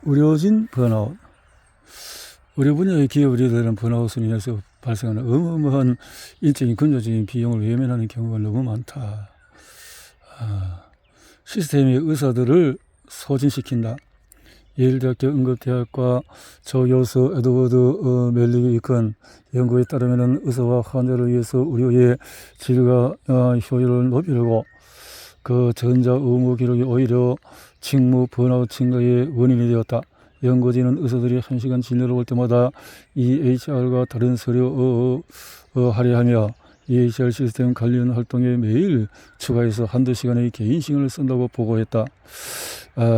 의료진 번아웃. 의료 분야의 기업이 되는 번아웃으로 인해서 발생하는 어마어마한 인적인 근저적인 비용을 외면하는 경우가 너무 많다. 시스템이 의사들을 소진시킨다. 예일대학교 응급대학과 조교수 에드워드 멜릭이 이끈 연구에 따르면 의사와 환자를 위해서 의료의 질과 효율을 높이려고 그 전자 의무 기록이 오히려 직무 번아웃 증가의 원인이 되었다. 연구진은 의사들이 1시간 진료를 올 때마다 EHR과 다른 서류 할애하며 EHR 시스템 관련 활동에 매일 추가해서 한두 시간의 개인 시간을 쓴다고 보고했다.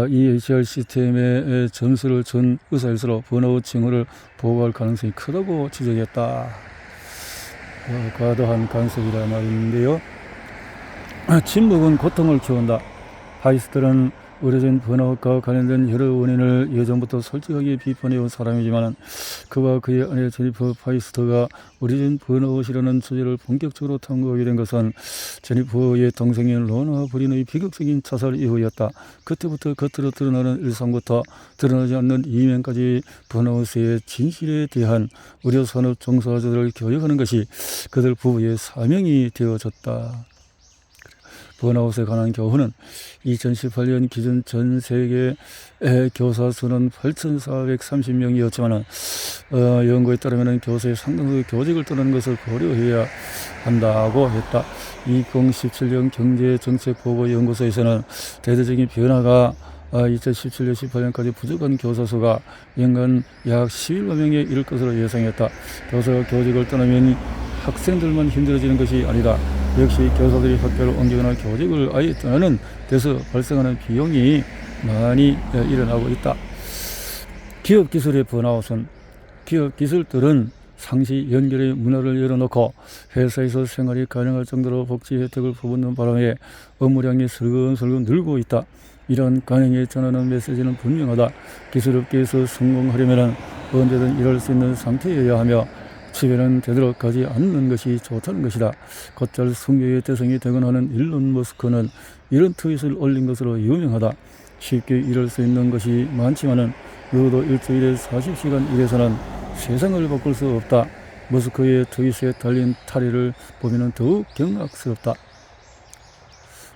EHR 시스템의 점수를 준 의사일수록 번아웃 징후를 보고할 가능성이 크다고 지적했다. 과도한 간섭이라 말인데요. 침묵은 고통을 키운다. 파이스트는 의료진 번아웃과 관련된 여러 원인을 예전부터 솔직하게 비판해온 사람이지만 그와 그의 아내 제니퍼 파이스터가 의료진 번아웃이라는 주제를 본격적으로 탐구하게 된 것은 제니퍼의 동생인 로나 브린의 비극적인 자살 이후였다. 그때부터 겉으로 드러나는 일상부터 드러나지 않는 이면까지 번아웃의 진실에 대한 의료산업 종사자들을 교육하는 것이 그들 부부의 사명이 되어졌다. 번아웃에 관한 교훈은 2018년 기준 전 세계 교사 수는 8,430명이었지만 연구에 따르면 교사의 상당수 교직을 떠나는 것을 고려해야 한다고 했다. 2017년 경제정책보고연구소에서는 대대적인 변화가 2017년 18년까지 부족한 교사 수가 연간 약 11만 명에 이를 것으로 예상했다. 교사가 교직을 떠나면 학생들만 힘들어지는 것이 아니다. 역시 교사들이 학교를 옮기거나 교직을 아예 떠나는 데서 발생하는 비용이 많이 일어나고 있다. 기업 기술의 번아웃은 기업 기술들은 상시 연결의 문화를 열어놓고 회사에서 생활이 가능할 정도로 복지 혜택을 퍼붓는 바람에 업무량이 슬금슬금 늘고 있다. 이런 간행에 전하는 메시지는 분명하다. 기술업계에서 성공하려면 언제든 일할 수 있는 상태여야 하며 집에는 되도록 가지 않는 것이 좋다는 것이다. 곧잘 승계의 대상이 되곤 하는 일론 머스크는 이런 트윗을 올린 것으로 유명하다. 쉽게 일할 수 있는 것이 많지만은 너도 일주일에 40시간 일해서는 세상을 바꿀 수 없다. 머스크의 트윗에 달린 탈의를 보면 더욱 경악스럽다.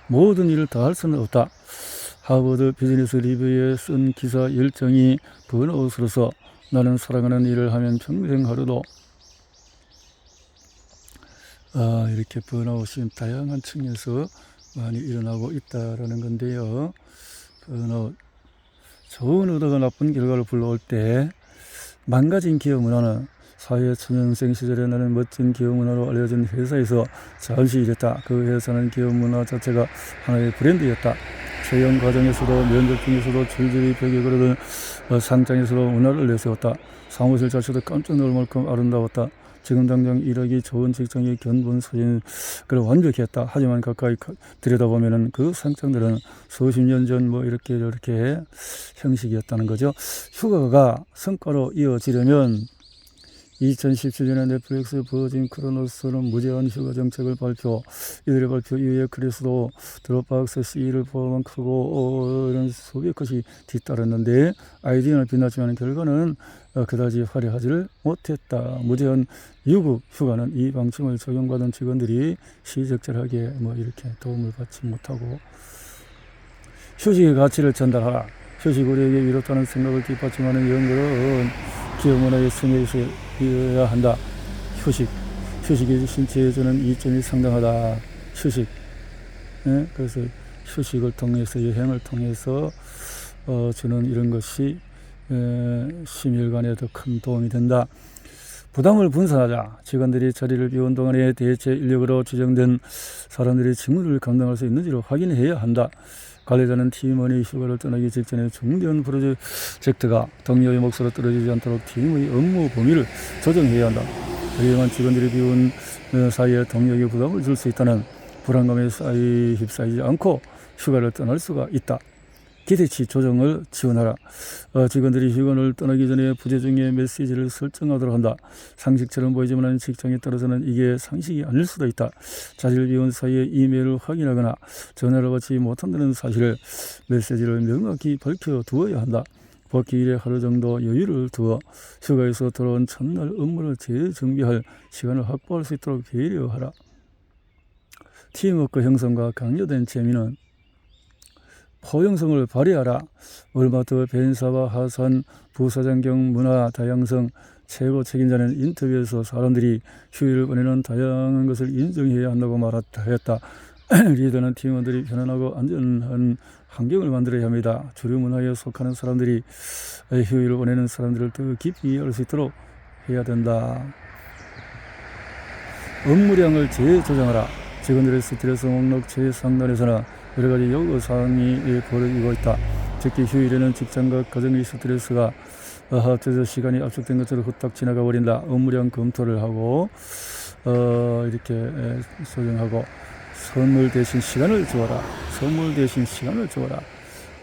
모든 일을 다 할 수는 없다. 하버드 비즈니스 리뷰에 쓴 기사 열정이 번아웃으로서 나는 사랑하는 일을 하면 평생 하루도 이렇게 번아웃이 다양한 측면에서 많이 일어나고 있다라는 건데요. 번아웃, 좋은 의도가 나쁜 결과를 불러올 때 망가진 기업 문화는 사회 초년생 시절에 나는 멋진 기업 문화로 알려진 회사에서 잠시 일했다. 그 회사는 기업 문화 자체가 하나의 브랜드였다. 채용 과정에서도 면접 중에서도 줄줄이 벽에 걸어둔 상장에서도 문화를 내세웠다. 사무실 자체도 깜짝 놀랄 만큼 아름다웠다. 지금 당장 일하기 좋은 직장의 견본 소진 그걸 완벽했다. 하지만 가까이 들여다보면은 그 상장들은 수십 년 전 이렇게 형식이었다는 거죠. 휴가가 성과로 이어지려면 2017년에 넷플릭스 버진 크로노스는 무제한 휴가 정책을 발표. 이들의 발표 이후에 그리스도 드롭박스 CE를 포함한 크고 이런 수백 것이 뒤따랐는데 아이디어는 빛났지만 결과는 그다지 화려하지를 못했다. 무제한 유급 휴가는 이 방침을 적용받은 직원들이 시적절하게 이렇게 도움을 받지 못하고 휴식의 가치를 전달하라. 휴식 우리에게 위롭다는 생각을 뒷받침하는 연구는 기업 문화의 승리에서여야 한다. 휴식이 신체에 주는 이점이 상당하다. 휴식. 그래서 휴식을 통해서 여행을 통해서 주는 이런 것이 심혈관에 더 큰 도움이 된다. 부담을 분산하자. 직원들이 자리를 비운 동안에 대체 인력으로 지정된 사람들이 직무를 감당할 수 있는지를 확인해야 한다. 관리자는 팀원이 휴가를 떠나기 직전에 중대한 프로젝트가 동료의 몫으로 떨어지지 않도록 팀의 업무 범위를 조정해야 한다. 하지만 직원들이 비운 사이에 동료에게 부담을 줄 수 있다는 불안감에 휩싸이지 않고 휴가를 떠날 수가 있다. 기대치 조정을 지원하라. 직원들이 휴가를 떠나기 전에 부재중의 메시지를 설정하도록 한다. 상식처럼 보이지만 직장에 따라서는 이게 상식이 아닐 수도 있다. 자리를 비운 사이에 이메일을 확인하거나 전화를 받지 못한다는 사실을 메시지를 명확히 밝혀두어야 한다. 복귀 일에 하루 정도 여유를 두어 휴가에서 돌아온 첫날 업무를 재정비할 시간을 확보할 수 있도록 배려하라. 팀워크 형성과 강요된 재미는 포용성을 발휘하라. 월마트 벤사와 하산 부사장 경 문화 다양성 최고 책임자는 인터뷰에서 사람들이 휴일을 보내는 다양한 것을 인정해야 한다고 말했다. 리더는 팀원들이 편안하고 안전한 환경을 만들어야 합니다. 주류 문화에 속하는 사람들이 휴일을 보내는 사람들을 더 깊이 이해할 수 있도록 해야 된다. 업무량을 재조정하라. 직원들의 스트레스 목록 재상단에서나 여러 가지 요구사항이 벌어지고 있다. 특히 휴일에는 직장과 가정의 스트레스가 합쳐져 시간이 압축된 것처럼 후딱 지나가 버린다. 업무량 검토를 하고 이렇게 조정하고 선물 대신 시간을 주어라. 선물 대신 시간을 주어라.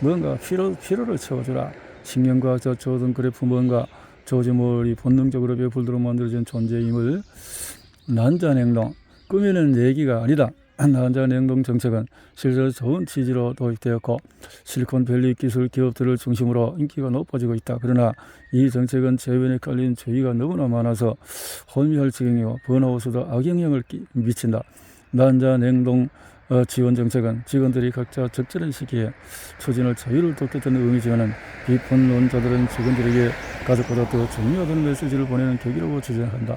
뭔가 필요를 채워주라. 신경과학적 조던 그래프 뭔가 조지몰이 본능적으로 베풀도록 만들어진 존재임을 난자행동 꾸미는 얘기가 아니다. 난자행동 정책은 실제로 좋은 취지로 도입되었고 실리콘밸리 기술 기업들을 중심으로 인기가 높아지고 있다. 그러나 이 정책은 재변에 깔린 죄의가 너무나 많아서 혼미할 지경이고 번아웃에도 악영향을 미친다. 난자행동 지원 정책은 직원들이 각자 적절한 시기에 추진할 자유를 돕겠다는 의미지만 비판론자들은 직원들에게 가족보다 더 중요하다는 메시지를 보내는 계기라고 주장한다.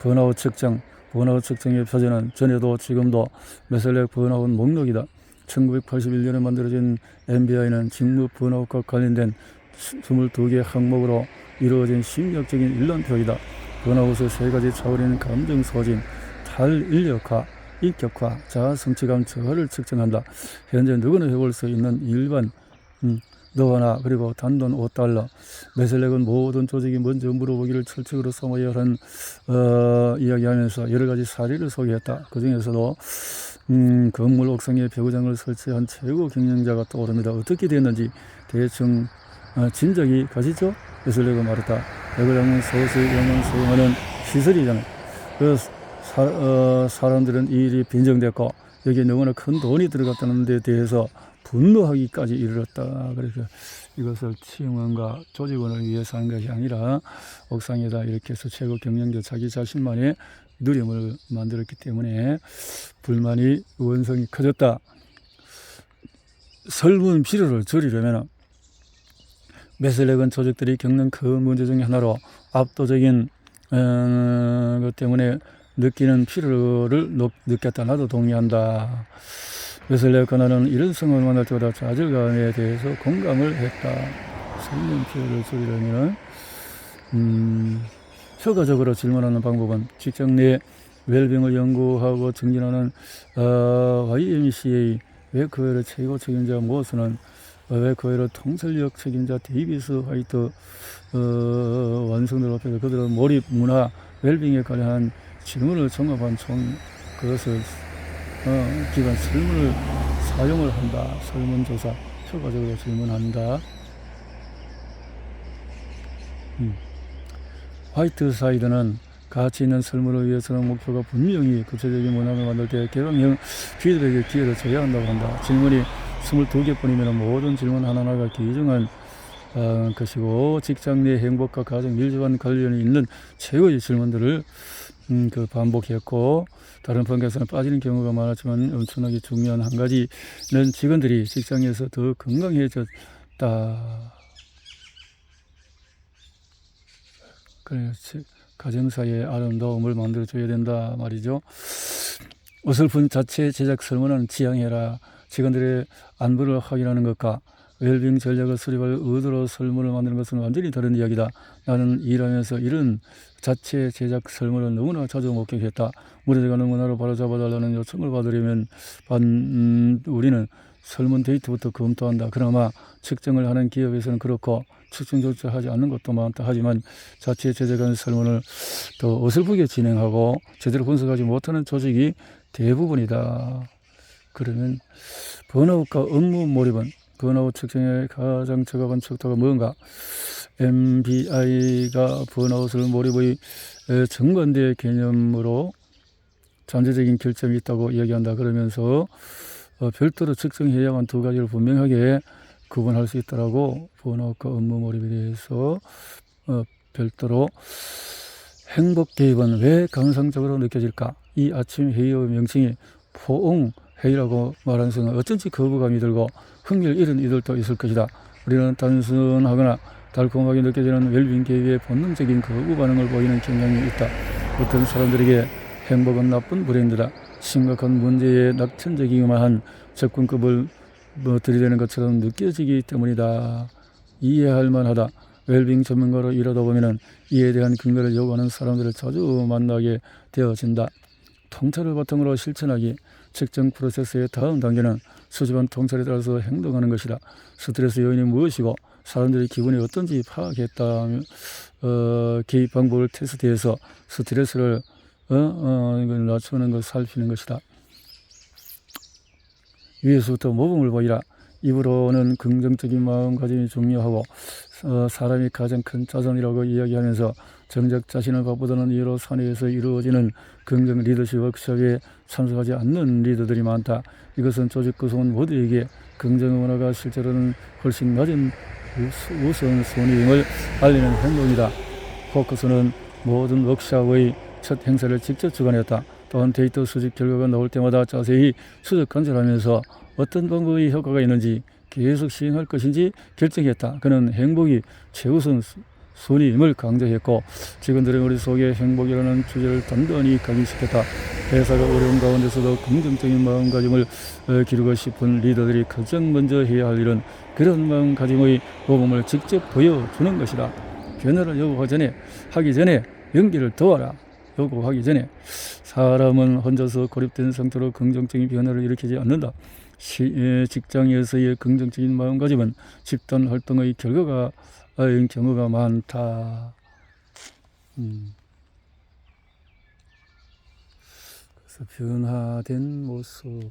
번아웃 측정. 번아웃 측정의 표제는 전에도 지금도 메슬렉 번아웃 목록이다. 1981년에 만들어진 MBI는 직무 번아웃과 관련된 22개 항목으로 이루어진 심리학적인 일람표이다. 번아웃의 3가지 차원인 감정 소진, 탈인력화, 인격화, 자아 성취감 저하를 측정한다. 현재 누구나 해볼 수 있는 일반 너와 나 그리고 단돈 $5. 메슬렉은 모든 조직이 먼저 물어보기를 철칙으로 삼아야 하는 이야기하면서 여러 가지 사례를 소개했다. 그 중에서도 건물 옥상에 배구장을 설치한 최고 경영자가 떠오릅니다. 어떻게 됐는지 대충 짐작이 가시죠? 메슬렉은 말했다. 배구장은 소수의 영혼 사용하는 시설이잖아요. 그래서 사람들은 이 일이 빈정됐고 여기에 너무나 큰 돈이 들어갔다는 데 대해서 분노하기까지 이르렀다. 그래서 이것을 팀원과 조직원을 위해서 하는 것이 아니라 옥상에다 이렇게 해서 최고 경영자 자기 자신만의 누림을 만들었기 때문에 불만이 원성이 커졌다. 설문 필요를 줄이려면 메슬렉은 조직들이 겪는 큰 문제 중에 하나로 압도적인 것 때문에 느끼는 필요를 느꼈다. 나도 동의한다. 메슬렉과 나는 이런 상황을 만날 때마다 좌절감에 대해서 공감을 했다. 설문 필요를 줄이려면 효과적으로 질문하는 방법은 직장 내 웰빙을 연구하고 증진하는 YMCA 웨크웨어 최고 책임자 모스는 웨크웨어 통솔력 책임자 데이비스 화이트 완성들 앞에서 그들은 몰입, 문화, 웰빙에 관한 질문을 종합한 그것을 기관 설문을 사용을 한다. 설문조사 효과적으로 질문한다. 화이트사이드는 가치 있는 설문을 위해서는 목표가 분명히 구체적인 문항을 만들 때 개방형 피드백의 기회를 줘야 한다고 한다. 질문이 22개뿐이면 모든 질문 하나하나가 귀중한 것이고 직장 내 행복과 가정 밀접한 관련이 있는 최고의 질문들을 반복했고 다른 분야에서는 빠지는 경우가 많았지만 엄청나게 중요한 한 가지는 직원들이 직장에서 더 건강해졌다. 그래서 가정사의 아름다움을 만들어줘야 된다 말이죠. 어설픈 자체 제작 설문은 지양해라. 직원들의 안부를 확인하는 것과 웰빙 전략을 수립할 의도로 설문을 만드는 것은 완전히 다른 이야기다. 나는 일하면서 이런 자체 제작 설문을 너무나 자주 목격했다. 무너져가는 문화를 바로잡아달라는 요청을 받으려면 우리는 설문 데이터부터 검토한다. 그나마 측정을 하는 기업에서는 그렇고 측정조차 하지 않는 것도 많다. 하지만 자체 제작한 설문을 더 어설프게 진행하고 제대로 분석하지 못하는 조직이 대부분이다. 그러면 번아웃과 업무 몰입은 번아웃 측정의 가장 적합한 척도가 뭔가? MBI가 번아웃을 몰입의 정반대 개념으로 잠재적인 결점이 있다고 이야기한다. 그러면서 별도로 측정해야만 두 가지를 분명하게 구분할 수 있더라고. 번아웃과 업무 몰입에 대해서 별도로 행복 개입은 왜 감성적으로 느껴질까? 이 아침 회의의 명칭이 포옹회의라고 말하는 순간 어쩐지 거부감이 들고 흥미를 잃은 이들도 있을 것이다. 우리는 단순하거나 달콤하게 느껴지는 웰빙 개입의 본능적인 거부 반응을 보이는 경향이 있다. 어떤 사람들에게 행복은 나쁜 브랜드다. 심각한 문제에 낙천적이기만 접근급을 들이대는 것처럼 느껴지기 때문이다. 이해할 만하다. 웰빙 전문가로 일하다 보면 이에 대한 근거를 요구하는 사람들을 자주 만나게 되어진다. 통찰을 바탕으로 실천하기. 측정 프로세스의 다음 단계는 수집한 통찰에 따라서 행동하는 것이다. 스트레스 요인이 무엇이고 사람들의 기분이 어떤지 파악했다면 개입 방법을 테스트해서 스트레스를 이걸 낮추는 걸 살피는 것이다. 위에서부터 모범을 보이라. 입으로는 긍정적인 마음가짐이 중요하고 사람이 가장 큰 자산이라고 이야기하면서 정작 자신을 바쁘다는 이유로 사내에서 이루어지는 긍정 리더십 워크숍에 참석하지 않는 리더들이 많다. 이것은 조직 구성원 모두에게 긍정 문화가 실제로는 훨씬 낮은 우선순위임을 알리는 행동이다. 포커스는 모든 워크숍의 첫 행사를 직접 주관했다. 또한 데이터 수집 결과가 나올 때마다 자세히 수적 관찰하면서 어떤 방법의 효과가 있는지 계속 시행할 것인지 결정했다. 그는 행복이 최우선 순위임을 강조했고 직원들의 머릿속에 행복이라는 주제를 단단히 각인시켰다. 회사가 어려운 가운데서도 긍정적인 마음가짐을 기르고 싶은 리더들이 가장 먼저 해야 할 일은 그런 마음가짐의 모범을 직접 보여주는 것이다. 변화를 요구하기 전에 연기를 도와라. 요구하기 전에 사람은 혼자서 고립된 상태로 긍정적인 변화를 일으키지 않는다. 직장에서의 긍정적인 마음가짐은 집단 활동의 결과인 경우가 많다. 그래서 변화된 모습.